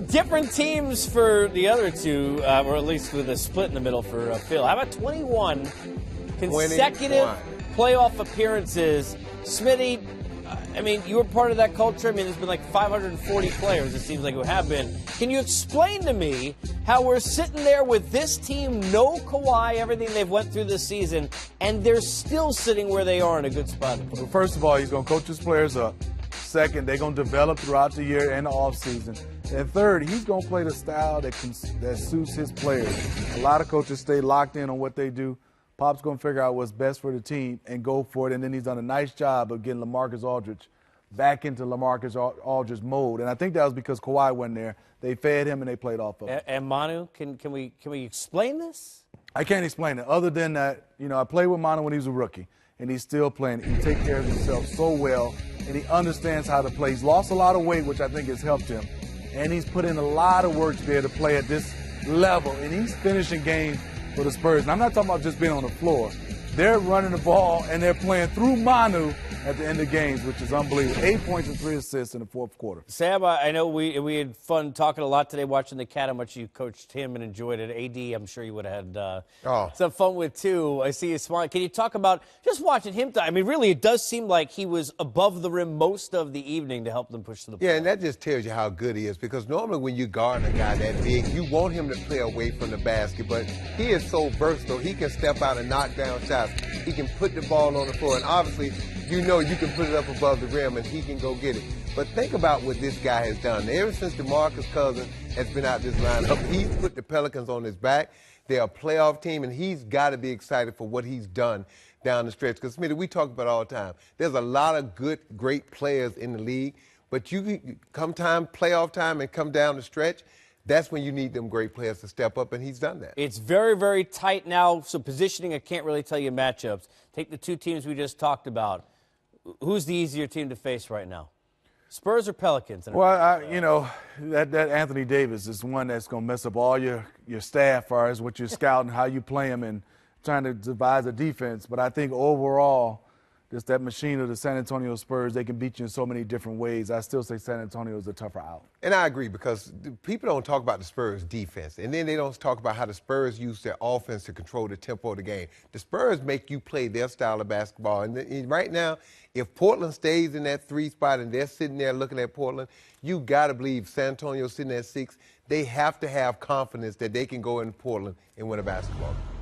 Different teams for the other 2, or at least with a split in the middle for Phil. How about 21 consecutive playoff appearances? Smitty, I mean, you were part of that culture. I mean, there's been like 540 players, it seems like, who have been. Can you explain to me how we're sitting there with this team, no Kawhi, everything they've went through this season, and they're still sitting where they are in a good spot? Well, first of all, he's going to coach his players up. Second, they're going to develop throughout the year and the offseason. And third, he's going to play the style that suits his players. A lot of coaches stay locked in on what they do. Pop's going to figure out what's best for the team and go for it. And then he's done a nice job of getting LaMarcus Aldridge back into LaMarcus Aldridge mode. And I think that was because Kawhi wasn't there. They fed him and they played off of him. And Manu, can we explain this? I can't explain it. Other than that, I played with Manu when he was a rookie, and he's still playing. He takes care of himself so well, and he understands how to play. He's lost a lot of weight, which I think has helped him. And he's put in a lot of work to be able to play at this level. And he's finishing games for the Spurs. And I'm not talking about just being on the floor. They're running the ball, and they're playing through Manu at the end of games, which is unbelievable. 8 points and 3 assists in the fourth quarter. Sam, I know we had fun talking a lot today watching the Cat, how much you coached him and enjoyed it. AD, I'm sure you would have had some fun with, too. I see you smiling. Can you talk about just watching him? I mean, really, it does seem like he was above the rim most of the evening to help them push to the ball. Yeah, and that just tells you how good he is, because normally when you guard a guy that big, you want him to play away from the basket, but he is so versatile. He can step out and knock down shots. He can put the ball on the floor, and obviously, you can put it up above the rim and he can go get it. But think about what this guy has done. Ever since DeMarcus Cousins has been out this lineup, he's put the Pelicans on his back. They're a playoff team, and he's got to be excited for what he's done down the stretch. Because, Smitty, we talk about it all the time. There's a lot of good, great players in the league, but you come playoff time and come down the stretch, that's when you need them great players to step up, and he's done that. It's very, very tight now, so positioning, I can't really tell you matchups. Take the 2 teams we just talked about. Who's the easier team to face right now? Spurs or Pelicans? Well, that Anthony Davis is one that's going to mess up all your staff as far as what you're scouting, how you play him, and trying to devise a defense. But I think overall, just that machine of the San Antonio Spurs, they can beat you in so many different ways. I still say San Antonio is a tougher out. And I agree, because people don't talk about the Spurs' defense, and then they don't talk about how the Spurs use their offense to control the tempo of the game. The Spurs make you play their style of basketball. And right now, if Portland stays in that 3 spot and they're sitting there looking at Portland, you got to believe San Antonio sitting at 6. They have to have confidence that they can go in Portland and win a basketball game.